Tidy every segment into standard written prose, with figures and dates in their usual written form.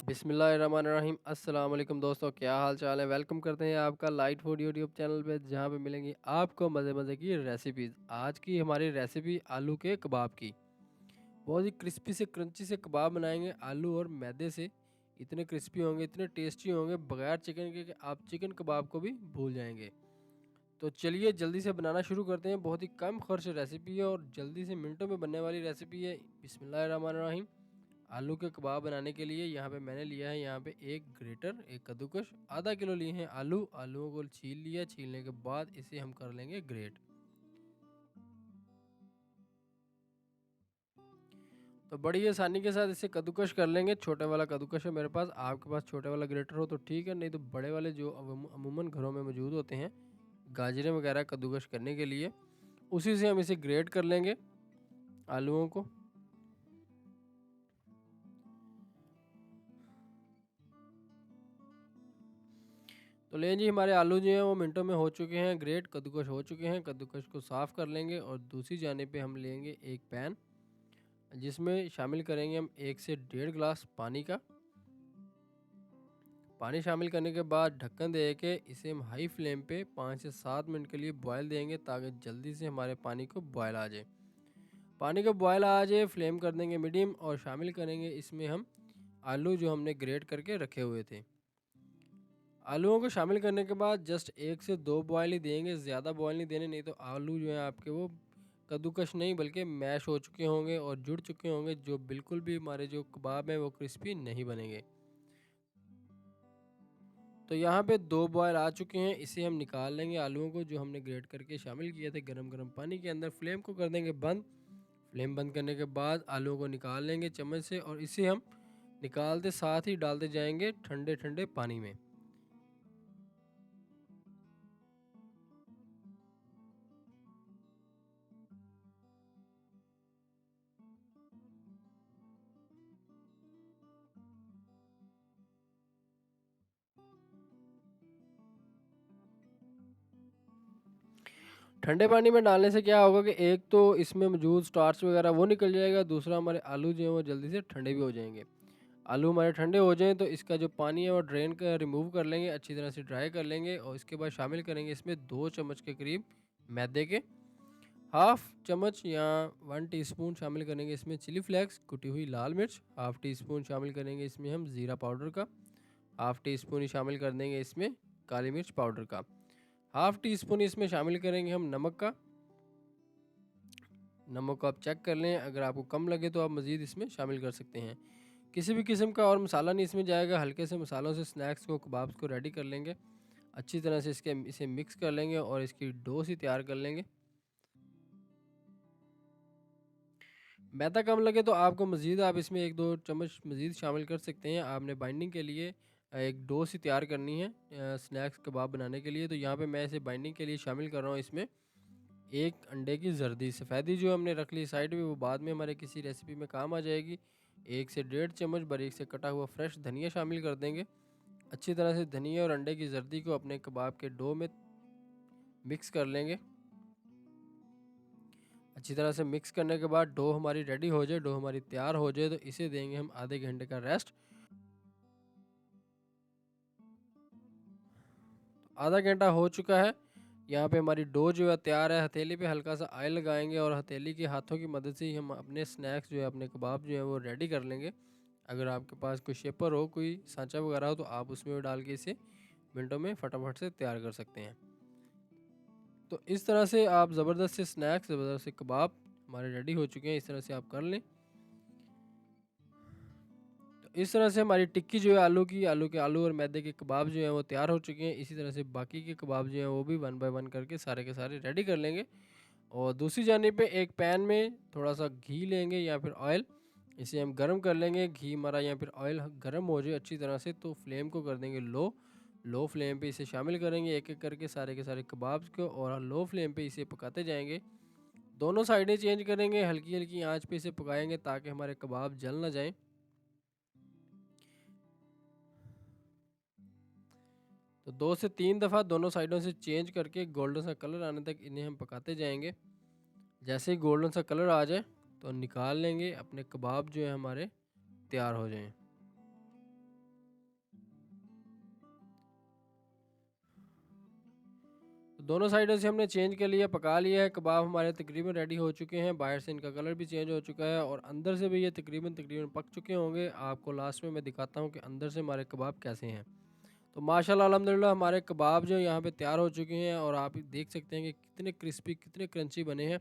बिस्मिल्लाहिर्रहमानिर्रहीम। अस्सलाम वालेकुम दोस्तों, क्या हाल चाल है। वेलकम करते हैं आपका लाइट फूड यूट्यूब चैनल पे, जहाँ पे मिलेंगी आपको मज़े मज़े की रेसिपीज़। आज की हमारी रेसिपी आलू के कबाब की। बहुत ही क्रिस्पी से क्रंची से कबाब बनाएंगे आलू और मैदे से। इतने क्रिस्पी होंगे, इतने टेस्टी होंगे बगैर चिकन के कि आप चिकन कबाब को भी भूल जाएंगे। तो चलिए जल्दी से बनाना शुरू करते हैं। बहुत ही कम खर्च रेसिपी है और जल्दी से मिनटों में बनने वाली रेसिपी है। बिस्मिल्लाहिर्रहमानिर्रहीम। आलू के कबाब बनाने के लिए यहाँ पे मैंने लिया है यहाँ पे एक ग्रेटर, एक कद्दूकस, आधा किलो लिए हैं आलूओं को छील लिया। छीलने के बाद इसे हम कर लेंगे ग्रेट। तो बड़ी आसानी के साथ इसे कद्दूकस कर लेंगे। छोटे वाला कद्दूकस है मेरे पास, आपके पास छोटे वाला ग्रेटर हो तो ठीक है, नहीं तो बड़े वाले जो अमूमन घरों में मौजूद होते हैं गाजरें वगैरह कद्दूकस करने के लिए, उसी से हम इसे ग्रेट कर लेंगे आलूओं को। तो ले जी, हमारे आलू जो हैं वो मिनटों में हो चुके हैं ग्रेट, कद्दूकस हो चुके हैं। कद्दूकस को साफ़ कर लेंगे और दूसरी जाने पे हम लेंगे एक पैन, जिसमें शामिल करेंगे हम 1 से डेढ़ गिलास पानी का। पानी शामिल करने के बाद ढक्कन दे के इसे हम हाई फ्लेम पे 5 से 7 मिनट के लिए बॉयल देंगे, ताकि जल्दी से हमारे पानी को बॉयल आ जाए। पानी को बॉयल आ जाए फ्लेम कर देंगे मीडियम और शामिल करेंगे इसमें हम आलू जो हमने ग्रेट करके रखे हुए थे। आलूओं को शामिल करने के बाद जस्ट 1 से 2 बॉयल ही देंगे, ज़्यादा बॉयल नहीं देने, नहीं तो आलू जो है आपके वो कद्दूकस नहीं बल्कि मैश हो चुके होंगे और जुड़ चुके होंगे, जो बिल्कुल भी हमारे जो कबाब हैं वो क्रिस्पी नहीं बनेंगे। तो यहाँ पे 2 बॉयल आ चुके हैं, इसे हम निकाल लेंगे आलूओं को जो हमने ग्रेट करके शामिल किए थे गरम गरम पानी के अंदर। फ्लेम को कर देंगे बंद। फ्लेम बंद करने के बाद आलूओं को निकाल लेंगे चम्मच से और इसे हम निकालते साथ ही डालते जाएंगे ठंडे ठंडे पानी में। ठंडे पानी में डालने से क्या होगा कि एक तो इसमें मौजूद स्टार्च वगैरह वो निकल जाएगा, दूसरा हमारे आलू जो हैं वो जल्दी से ठंडे भी हो जाएंगे। आलू हमारे ठंडे हो जाएं तो इसका जो पानी है वो ड्रेन का रिमूव कर लेंगे, अच्छी तरह से ड्राई कर लेंगे और इसके बाद शामिल करेंगे इसमें 2 चम्मच के करीब मैदे के। हाफ चम्मच या 1 टीस्पून शामिल करेंगे इसमें चिली फ्लेक्स, कुटी हुई लाल मिर्च। हाफ टी स्पून शामिल करेंगे इसमें हम ज़ीरा पाउडर का। हाफ टी स्पून ही शामिल कर देंगे इसमें काली मिर्च पाउडर का। हाफ टी स्पून इसमें शामिल करेंगे हम नमक का। नमक को आप चेक कर लें, अगर आपको कम लगे तो आप मज़ीद इसमें शामिल कर सकते हैं। किसी भी किस्म का और मसाला नहीं इसमें जाएगा, हल्के से मसालों से स्नैक्स को कबाब्स को रेडी कर लेंगे। अच्छी तरह से इसे मिक्स कर लेंगे और इसकी डो सी तैयार कर लेंगे। मैदा कम लगे तो आपको मज़ीद आप इसमें 1-2 चम्मच मज़ीद शामिल कर सकते हैं। आपने बाइंडिंग के लिए एक डो सी तैयार करनी है स्नैक्स कबाब बनाने के लिए। तो यहाँ पे मैं इसे बाइंडिंग के लिए शामिल कर रहा हूँ इसमें 1 अंडे की जर्दी। सफ़ेदी जो हमने रख ली साइड में, वो बाद में हमारे किसी रेसिपी में काम आ जाएगी। 1 से डेढ़ चम्मच बारीक से कटा हुआ फ्रेश धनिया शामिल कर देंगे। अच्छी तरह से धनिया और अंडे की जर्दी को अपने कबाब के डो में मिक्स कर लेंगे। अच्छी तरह से मिक्स करने के बाद डो हमारी रेडी हो जाए, डो हमारी तैयार हो जाए, तो इसे देंगे हम आधे घंटे का रेस्ट। आधा घंटा हो चुका है। यहाँ पे हमारी डो जो है तैयार है। हथेली पे हल्का सा ऑयल लगाएंगे और हथेली के हाथों की मदद से ही हम अपने स्नैक्स जो है, अपने कबाब जो है वो रेडी कर लेंगे। अगर आपके पास कोई शेपर हो, कोई सांचा वगैरह हो, तो आप उसमें भी डाल के इसे मिनटों में फटाफट से तैयार कर सकते हैं। तो इस तरह से आप ज़बरदस्त से स्नैक्स, ज़बरदस्त से कबाब हमारे रेडी हो चुके हैं। इस तरह से आप कर लें। तो इस तरह से हमारी टिक्की जो है आलू और मैदे के कबाब जो हैं वो तैयार हो चुके हैं। इसी तरह से बाकी के कबाब जो हैं वो भी 1 बाय 1 करके सारे के सारे रेडी कर लेंगे। और दूसरी जानिब पे एक पैन में थोड़ा सा घी लेंगे या फिर ऑयल, इसे हम गरम कर लेंगे। घी हमारा या फिर ऑयल गरम हो जाए अच्छी तरह से, तो फ्लेम को कर देंगे लो। लो फ्लेम पे इसे शामिल करेंगे एक एक करके सारे के सारे कबाब्स को और लो फ्लेम पे इसे पकाते जाएंगे। दोनों साइडें चेंज करेंगे, हल्की हल्की आंच पे इसे पकाएंगे ताकि हमारे कबाब जल ना जाएं। तो 2 से 3 दफ़ा दोनों साइडों से चेंज करके गोल्डन सा कलर आने तक इन्हें हम पकाते जाएंगे। जैसे ही गोल्डन सा कलर आ जाए तो निकाल लेंगे, अपने कबाब जो है हमारे तैयार हो जाएं। दोनों साइडों से हमने चेंज कर लिया, पका लिया है। कबाब हमारे तकरीबन रेडी हो चुके हैं। बाहर से इनका कलर भी चेंज हो चुका है और अंदर से भी ये तकरीबन पक चुके होंगे। आपको लास्ट में मैं दिखाता हूँ कि अंदर से हमारे कबाब कैसे हैं। तो माशाल्लाह अल्हम्दुलिल्लाह हमारे कबाब जो यहाँ पे तैयार हो चुके हैं और आप देख सकते हैं कि कितने क्रिस्पी, कितने क्रंची बने हैं।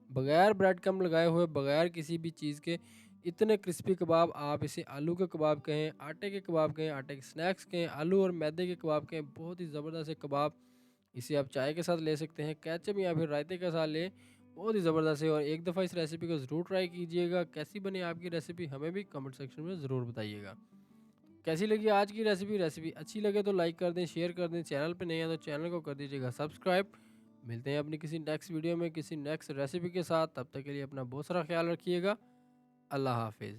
बगैर ब्रेड क्रम्ब लगाए हुए, बगैर किसी भी चीज़ के इतने क्रिस्पी कबाब। आप इसे आलू के कबाब कहें, आटे के कबाब कहें, आटे के स्नैक्स कहें, आलू और मैदे के कबाब कहें, बहुत ही ज़बरदस्त है कबाब। इसे आप चाय के साथ ले सकते हैं, केचप या फिर रायते के साथ लें, बहुत ही ज़बरदस्त है। और एक दफ़ा इस रेसिपी को ज़रूर ट्राई कीजिएगा। कैसी बनी आपकी रेसिपी हमें भी कमेंट सेक्शन में ज़रूर बताइएगा। कैसी लगी आज की रेसिपी? रेसिपी अच्छी लगे तो लाइक कर दें, शेयर कर दें। चैनल पे नए हैं तो चैनल को कर दीजिएगा सब्सक्राइब। मिलते हैं अपनी किसी नेक्स्ट वीडियो में किसी नेक्स्ट रेसिपी के साथ। तब तक के लिए अपना बहुत सारा ख्याल रखिएगा। अल्लाह हाफिज़।